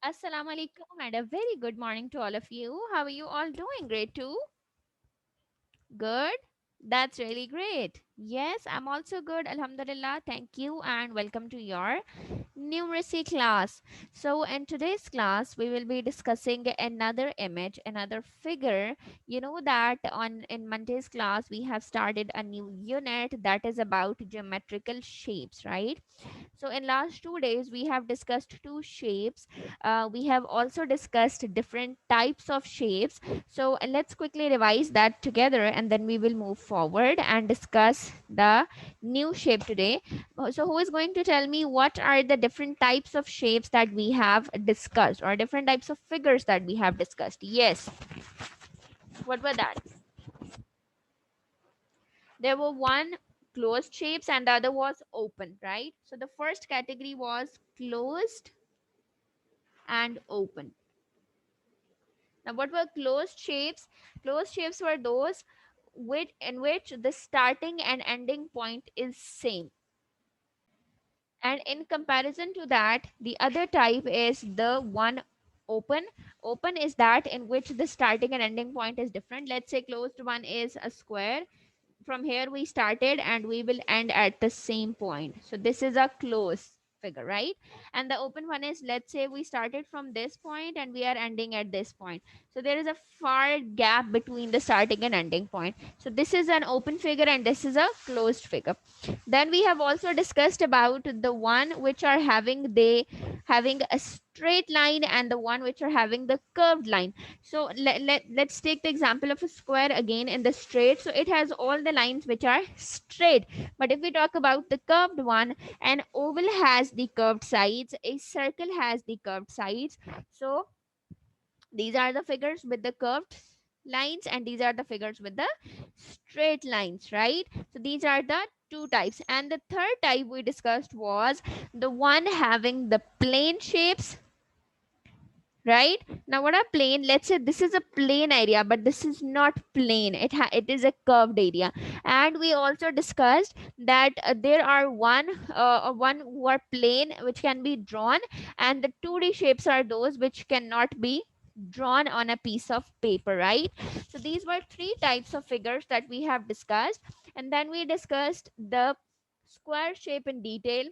Assalamu alaikum and a very good morning to all of you. How are you all doing? Great too? Good? That's really great. Yes, I'm also good. Alhamdulillah. Thank you and welcome to your numeracy class. So in today's class we will be discussing another image, another figure. You know that on in Monday's class we have started a new unit that is about geometrical shapes, right? So in last 2 days we have discussed two shapes. We have also discussed different types of shapes. So let's quickly revise that together and then we will move forward and discuss the new shape today. So who is going to tell me what are the different types of shapes that we have discussed, or different types of figures that we have discussed? Yes, what were that? There were one closed shapes and the other was open, right? So the first category was closed and open. Now, what were closed shapes? Closed shapes were those in which the starting and ending point is same. And in comparison to that, the other type is the one open. Open is that in which the starting and ending point is different. Let's say closed one is a square. From here we started and we will end at the same point, so this is a closed figure, right? And the open one is, let's say we started from this point and we are ending at this point, so there is a far gap between the starting and ending point, so this is an open figure and this is a closed figure. Then we have also discussed about the one which are having a straight line and the one which are having the curved line. So let's take the example of a square again in the straight. So it has all the lines which are straight. But if we talk about the curved one, an oval has the curved sides, a circle has the curved sides. So these are the figures with the curved lines and these are the figures with the straight lines, right? So these are the two types. And the third type we discussed was the one having the plane shapes, right? Now what are plane? Let's say this is a plane area, but this is not plane, it is a curved area. And we also discussed that there are one who are plane which can be drawn, and the 2D shapes are those which cannot be drawn on a piece of paper, right? So these were three types of figures that we have discussed. And then we discussed the square shape in detail.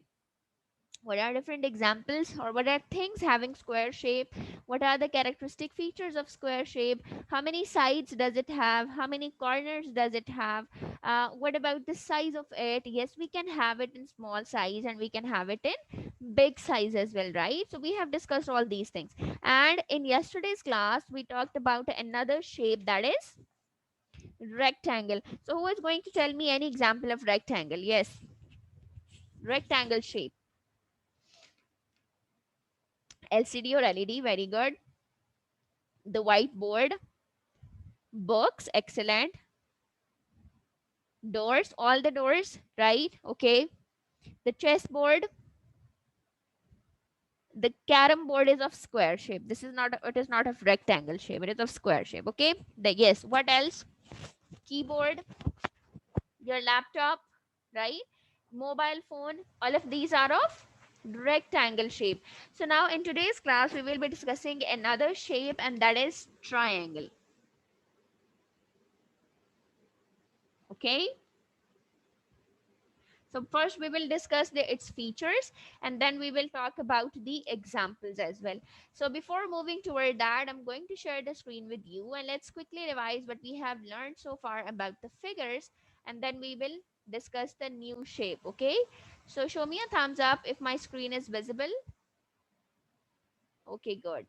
What are different examples, or what are things having square shape? What are the characteristic features of square shape? How many sides does it have? How many corners does it have? What about the size of it? Yes, we can have it in small size and we can have it in big size as well, right? So we have discussed all these things. And in yesterday's class we talked about another shape, that is rectangle. So who is going to tell me any example of rectangle? Yes, rectangle shape. LCD or LED, very good. The whiteboard, books, excellent. Doors, all the doors, right? Okay. The chessboard, the carom board is of square shape. This is not, it is not of rectangle shape, it is of square shape. Okay. The yes, what else? Keyboard, your laptop, right? Mobile phone, all of these are of rectangle shape. So now in today's class we will be discussing another shape, and that is triangle. Okay. So first we will discuss its features, and then we will talk about the examples as well. So before moving toward that, I'm going to share the screen with you and let's quickly revise what we have learned so far about the figures, and then we will discuss the new shape. Okay. So show me a thumbs up if my screen is visible. Okay, good.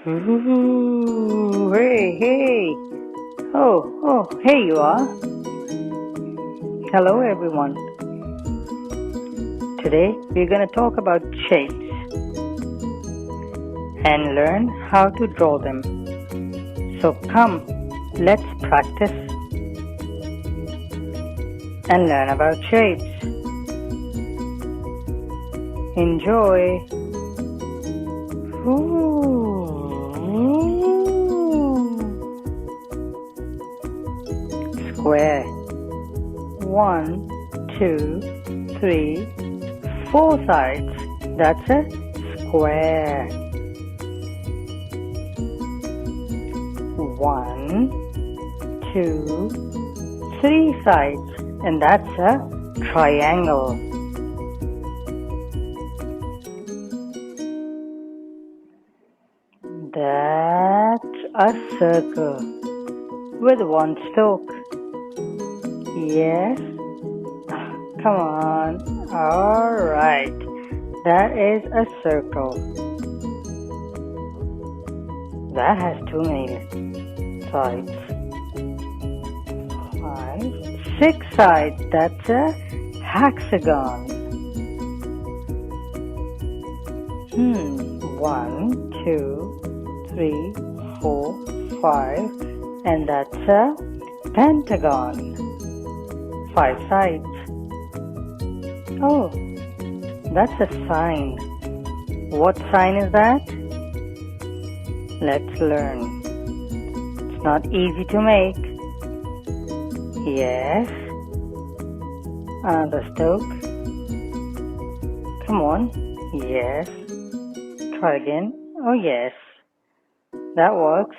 Ooh, hey, hey. Hey you are. Hello everyone. Today we're going to talk about shapes and learn how to draw them. So come, let's practice and learn about shapes. Enjoy. Square. 1, 2, 3, 4 sides. That's a square. 1, 2, 3 sides, and that's a triangle. That's a circle with one stroke. Yes, come on. Alright, that is a circle. That has too many sides. 5, 6 sides. That's a hexagon. 1, 2, 3, 4, 5, and that's a pentagon. 5 sides. Oh, that's a sign. What sign is that? Let's learn. It's not easy to make. Yes. Another stroke. Come on. Yes. Try again. Oh, yes. That works.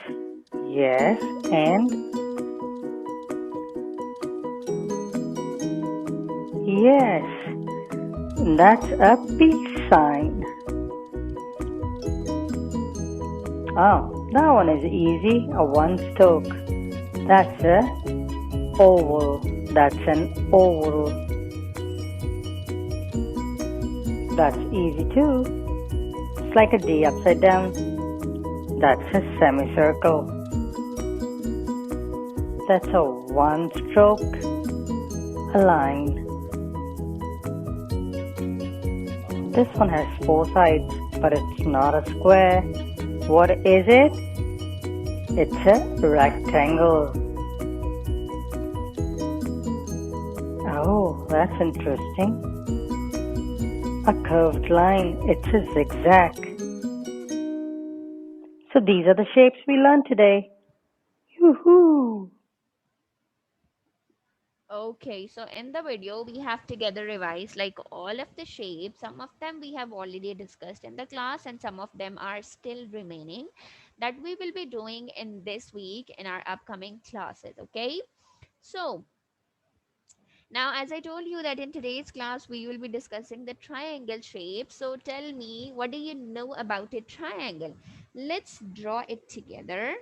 Yes. And yes. That's a peace sign. Oh, that one is easy. A one stroke. That's a oval. That's an oval. That's easy too. It's like a D upside down. That's a semicircle. That's a one stroke, a line. This one has 4 sides, but it's not a square. What is it? It's a rectangle. Oh, that's interesting. A curved line. It's a zigzag. So these are the shapes we learned today. Yoo-hoo! Okay, so in the video, we have together revised like all of the shapes. Some of them we have already discussed in the class, and some of them are still remaining that we will be doing in this week in our upcoming classes. Okay, so now as I told you that in today's class, we will be discussing the triangle shape. So tell me, what do you know about a triangle? Let's draw it together.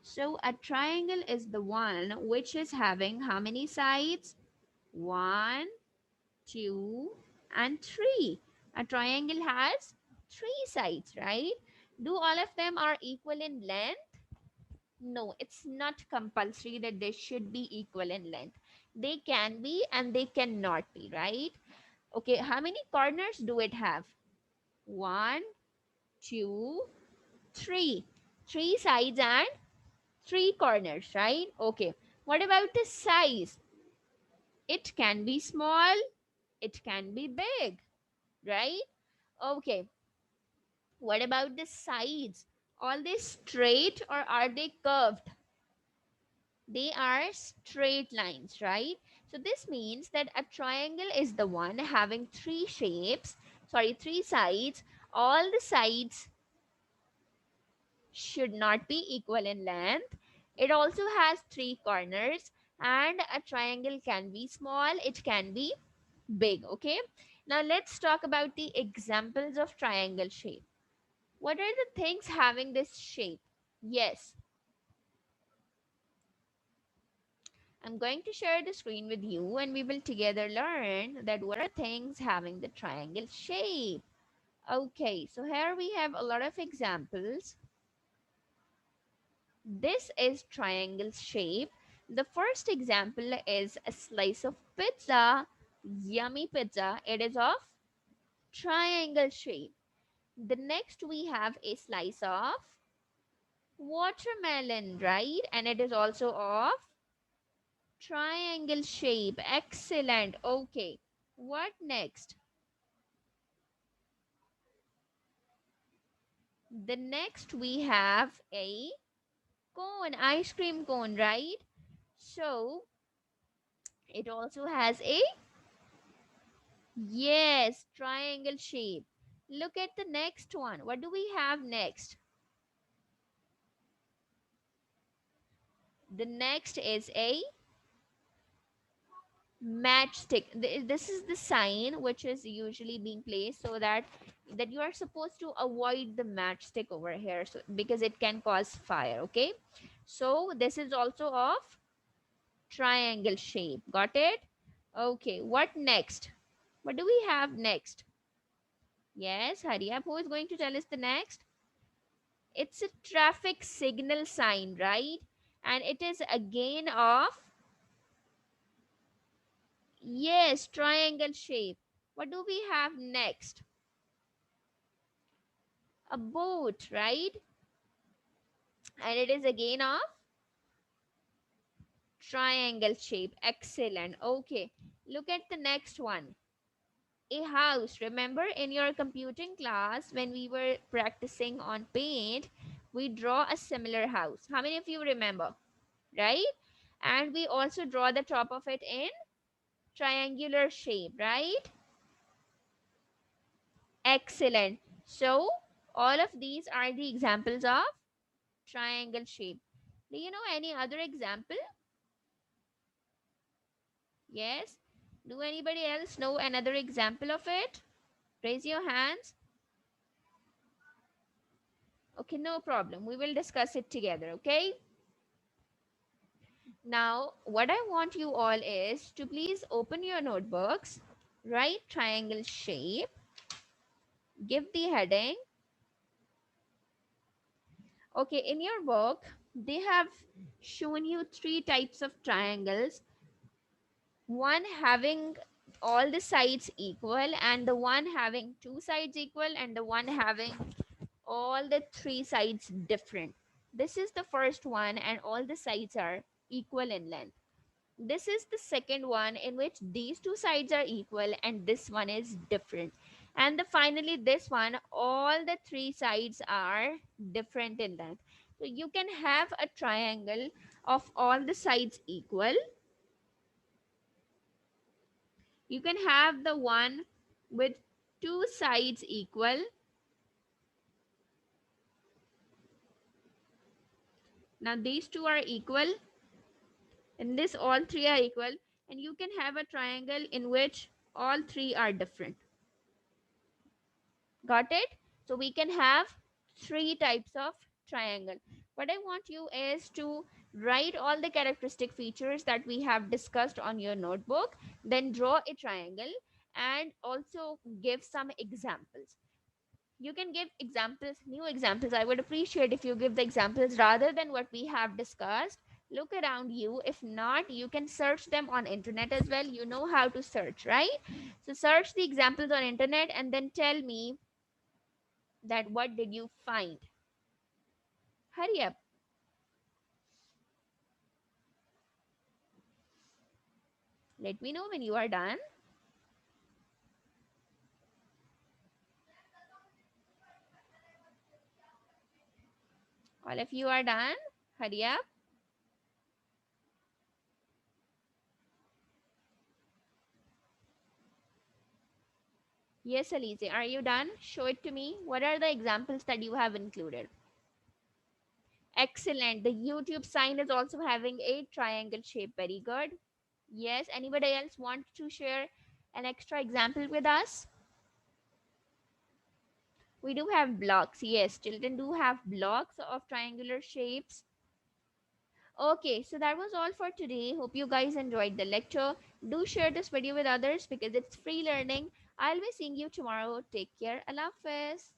So a triangle is the one which is having how many sides? 1, 2, and 3. A triangle has 3 sides, right? Do all of them are equal in length? No, it's not compulsory that they should be equal in length. They can be and they cannot be, right? Okay, how many corners do it have? 1, 2, 3. 3 sides and 3 corners, right? Okay. What about the size? It can be small, it can be big, right? Okay. What about the sides? Are they straight or are they curved? They are straight lines, right? So this means that a triangle is the one having three shapes, sorry, three sides. All the sides should not be equal in length. It also has three corners, and a triangle can be small, it can be big. Okay, now let's talk about the examples of triangle shape. What are the things having this shape? Yes, I'm going to share the screen with you and we will together learn that what are things having the triangle shape. Okay, so here we have a lot of examples. This is triangle shape. The first example is a slice of pizza, yummy pizza. It is of triangle shape. The next we have a slice of watermelon, right? And it is also of triangle shape. Excellent. Okay. What next? The next we have a cone, ice cream cone, right? So It also has a, yes, triangle shape. Look at the next one. What do we have next? The next is a matchstick. This is the sign which is usually being placed so that you are supposed to avoid the matchstick over here, so because it can cause fire. Okay, so this is also of triangle shape. Got it? Okay, what next? What do we have next? Yes, hurry up. Who is going to tell us the next? It's a traffic signal sign, right? And it is again of, yes, triangle shape. What do we have next? A boat, right? And it is again of triangle shape. Excellent. Okay, look at the next one. A house. Remember in your computing class when we were practicing on paint, we draw a similar house. How many of you remember? Right? And we also draw the top of it in triangular shape, right? Excellent. So all of these are the examples of triangle shape. Do you know any other example? Yes. Do anybody else know another example of it? Raise your hands. Okay, no problem. We will discuss it together, okay? Now, what I want you all is to please open your notebooks, write triangle shape, give the heading. Okay, in your book, they have shown you three types of triangles. One having all the sides equal, and the one having two sides equal, and the one having all the three sides different. This is the first one, and all the sides are equal in length. This is the second one in which these two sides are equal and this one is different. And finally, this one, all the three sides are different in length. So you can have a triangle of all the sides equal. You can have the one with two sides equal. Now these two are equal, and this all three are equal. And you can have a triangle in which all three are different. Got it? So we can have three types of triangle. What I want you is to write all the characteristic features that we have discussed on your notebook, then draw a triangle and also give some examples. You can give examples, new examples. I would appreciate if you give the examples rather than what we have discussed. Look around you. If not, you can search them on internet as well. You know how to search, right? So search the examples on internet and then tell me that what did you find. Hurry up. Let me know when you are done. All of you are done. Hurry up. Yes, Alize, are you done? Show it to me. What are the examples that you have included? Excellent. The YouTube sign is also having a triangle shape. Very good. Yes, anybody else want to share an extra example with us? We do have blocks. Yes, children do have blocks of triangular shapes. Okay, so that was all for today. Hope you guys enjoyed the lecture. Do share this video with others because it's free learning. I'll be seeing you tomorrow. Take care. Allah Hafiz.